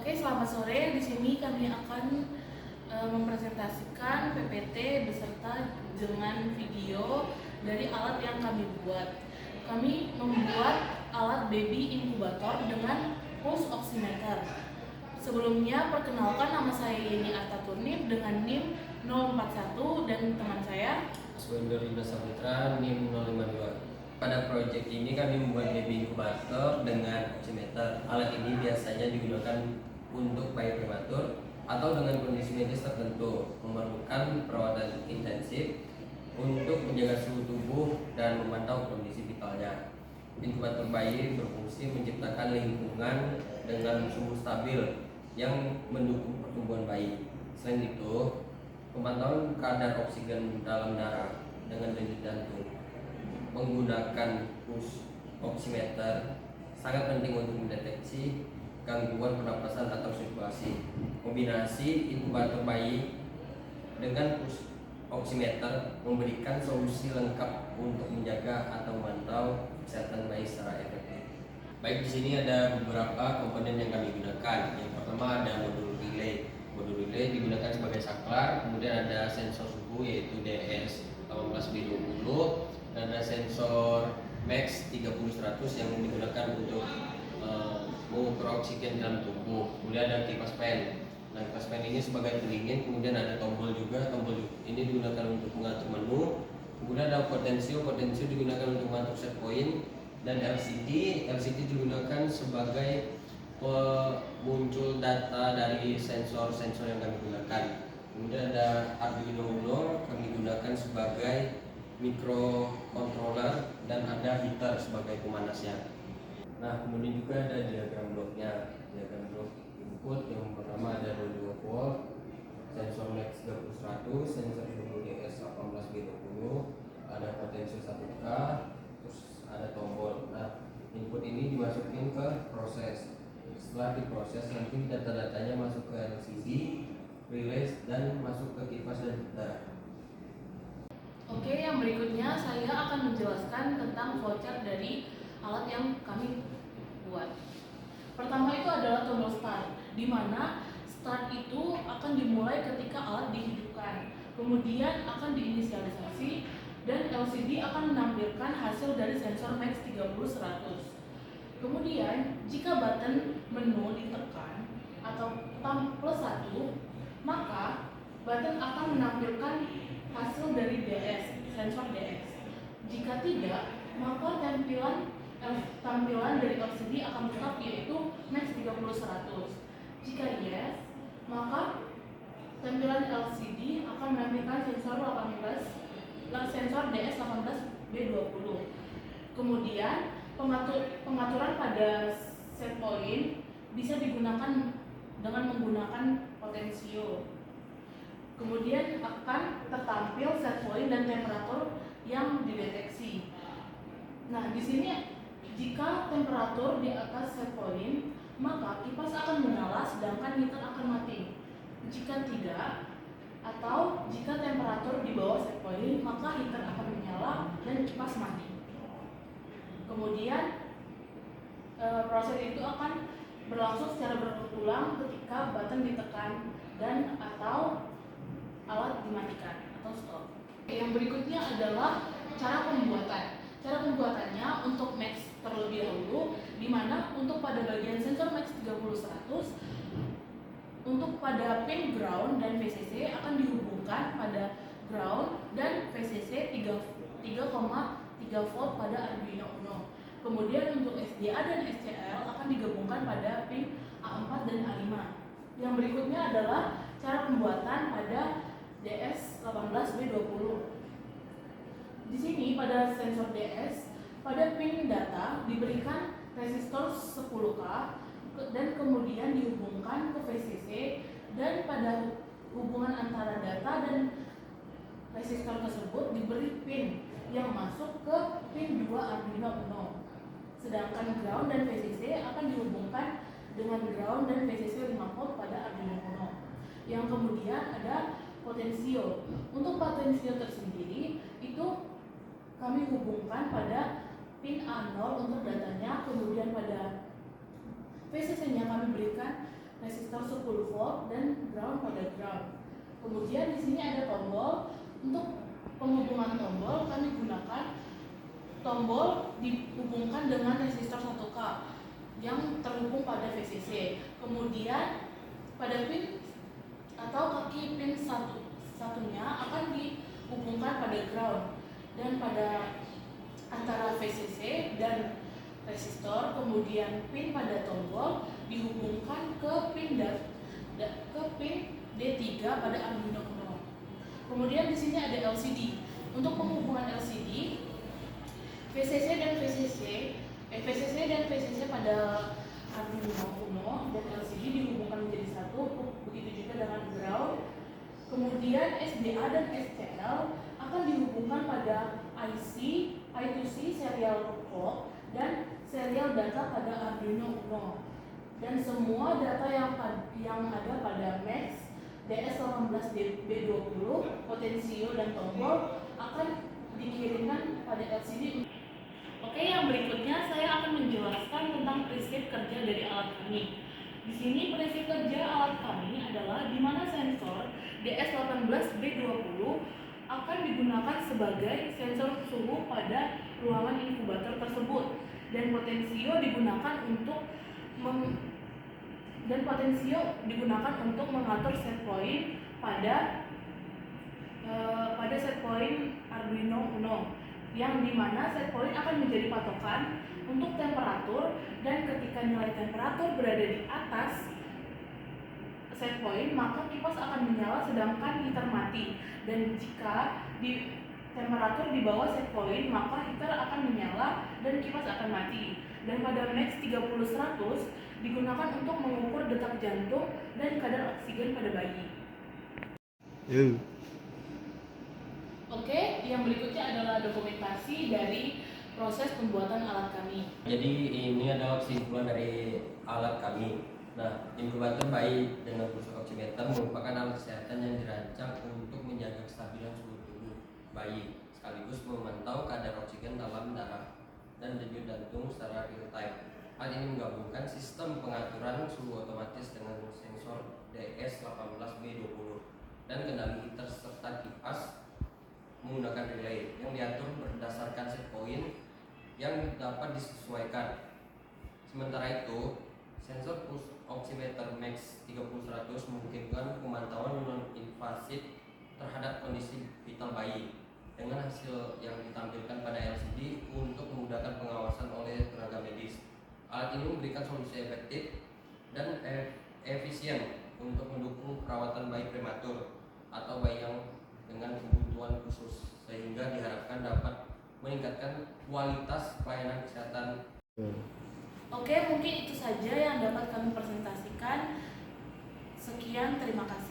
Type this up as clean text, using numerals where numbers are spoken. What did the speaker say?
Oke, selamat sore. Di sini kami akan mempresentasikan PPT beserta dengan video dari alat yang kami buat. Kami membuat alat baby inkubator dengan pulse oximeter. Sebelumnya, perkenalkan, nama saya Yeni Artaturnip dengan NIM 041 dan teman saya Aswendo Rina Saputra, NIM 052. Pada proyek ini kami membuat baby inkubator dengan oximeter. Alat ini biasanya digunakan untuk bayi prematur atau dengan kondisi medis tertentu, memerlukan perawatan intensif untuk menjaga suhu tubuh dan memantau kondisi vitalnya. Inkubator bayi berfungsi menciptakan lingkungan dengan suhu stabil yang mendukung pertumbuhan bayi. Selain itu, pemantauan kadar oksigen dalam darah dengan denyut jantung menggunakan pulse oximeter sangat penting untuk mendeteksi gangguan pernapasan atau sirkulasi. Kombinasi inkubator bayi dengan pulse oximeter memberikan solusi lengkap untuk menjaga atau memantau kesehatan bayi secara efektif. Baik, di sini ada beberapa komponen yang kami gunakan. Yang pertama ada modul relay. Modul relay digunakan sebagai saklar, kemudian ada sensor suhu yaitu DS 18B20, dan ada sensor Max 30-100 yang digunakan untuk mengukur oksigen dalam tubuh. Kemudian ada kipas pen. Nah, kipas pen ini sebagai pendingin. Kemudian ada tombol juga. Tombol ini digunakan untuk mengatur menu. Kemudian ada potensio digunakan untuk mengatur set point. Dan LCD digunakan sebagai muncul data dari sensor-sensor yang kami gunakan. Kemudian ada Arduino Uno kami gunakan sebagai microcontroller dan ada heater sebagai pemanasnya. Nah, kemudian juga ada diagram bloknya. Diagram blok input yang pertama ada 22 volt, sensor Max 30-100, sensor suhu DS 18B20, ada potensi 1K, terus ada tombol. Nah, input ini dimasukin ke proses. Setelah diproses, nanti data-datanya masuk ke LCD, relay, dan masuk ke kipas dan heater. Oke, yang berikutnya saya akan menjelaskan tentang flowchart dari alat yang kami buat. Pertama itu adalah tombol start, di mana start itu akan dimulai ketika alat dihidupkan. Kemudian akan diinisialisasi dan LCD akan menampilkan hasil dari sensor Max 30-100. Kemudian jika button menu ditekan atau +1, maka button akan menampilkan hasil dari DS, sensor DS. Jika tidak, maka tampilan dari LCD akan tetap yaitu Max 30-100. Jika yes, maka tampilan LCD akan menampilkan sensor DS 18B20. Kemudian pengaturan pada set point bisa digunakan dengan menggunakan potensio. Kemudian akan tertampil set point dan temperatur yang dideteksi. Nah, di sini jika temperatur di atas set point, maka kipas akan menyala sedangkan heater akan mati. Jika tidak, atau jika temperatur di bawah set point, maka heater akan menyala dan kipas mati. Kemudian proses itu akan berlangsung secara berulang ketika button ditekan dan atau alat dimatikan atau stop. Yang berikutnya adalah cara pembuatan. Cara pembuatannya untuk Max terlebih dahulu, di mana untuk pada bagian sensor Max 30-100, untuk pada pin ground dan VCC akan dihubungkan pada ground dan VCC 3,3 volt pada Arduino Uno. Kemudian untuk SDA dan SCL akan digabungkan pada pin A4 dan A5. Yang berikutnya adalah cara pembuatan pada DS 18B20. Di sini pada sensor DS, pada pin data diberikan resistor 10K dan kemudian dihubungkan ke VCC, dan pada hubungan antara data dan resistor tersebut diberi pin yang masuk ke pin 2 Arduino Uno. Sedangkan ground dan VCC akan dihubungkan dengan ground dan VCC 5 volt pada Arduino Uno. Yang kemudian ada potensio. Untuk potensio tersendiri itu kami hubungkan pada pin A0 untuk datanya, kemudian pada VCC-nya kami berikan resistor resistor 10 volt dan ground pada ground. Kemudian di sini ada tombol. Untuk penghubungan tombol kami gunakan tombol dihubungkan dengan resistor 1K yang terhubung pada VCC. Kemudian pada pin atau kaki pin satunya akan dihubungkan pada ground, dan pada antara VCC dan resistor, kemudian pin pada tombol dihubungkan ke pin D3 pada Arduino Uno. Kemudian di sini ada LCD. Untuk penghubungan LCD, VCC dan VCC pada Arduino Uno dan LCD dihubungkan menjadi satu. Begitu juga dengan ground. Kemudian SDA dan SCL akan dihubungkan pada IC, I2C serial clock dan serial data pada Arduino Uno. Dan semua data yang ada pada Max, DS18B20, potensio dan tombol akan dikirimkan pada LCD. Oke, yang berikutnya saya akan menjelaskan tentang prinsip kerja dari alat kami. Di sini prinsip kerja alat kami adalah di mana sensor DS18B20 akan digunakan sebagai sensor suhu pada ruangan inkubator tersebut, dan potensio digunakan untuk mengatur set point pada set point Arduino Uno, yang dimana set point akan menjadi patokan untuk temperatur, dan ketika nilai temperatur berada di atas set point maka kipas akan menyala sedangkan heater mati, dan jika di temperatur di bawah set point maka heater akan menyala dan kipas akan mati. Dan pada Max 30-100 digunakan untuk mengukur detak jantung dan kadar oksigen pada bayi. Oke, yang berikutnya adalah dokumentasi dari proses pembuatan alat kami. Jadi ini adalah kesimpulan dari alat kami. Nah, inkubator bayi dengan pulsa oximeter merupakan alat kesehatan yang dirancang untuk menjaga kestabilan suhu tubuh bayi, sekaligus memantau kadar oksigen dalam darah dan denyut jantung secara real time. Hal ini menggabungkan sistem pengaturan suhu otomatis dengan sensor DS18B20 dan kendali heater serta kipas menggunakan relay yang diatur berdasarkan set point yang dapat disesuaikan. Sementara itu, sensor pulse oximeter Max 30-100 memungkinkan pemantauan non-invasif terhadap kondisi vital bayi dengan hasil yang ditampilkan pada LCD untuk memudahkan pengawasan oleh tenaga medis. Alat ini memberikan solusi efektif dan efisien untuk mendukung perawatan bayi prematur atau bayi yang dengan kebutuhan khusus, sehingga diharapkan dapat meningkatkan kualitas pelayanan kesehatan. Oke, mungkin itu saja yang dapat kami presentasikan. Sekian, terima kasih.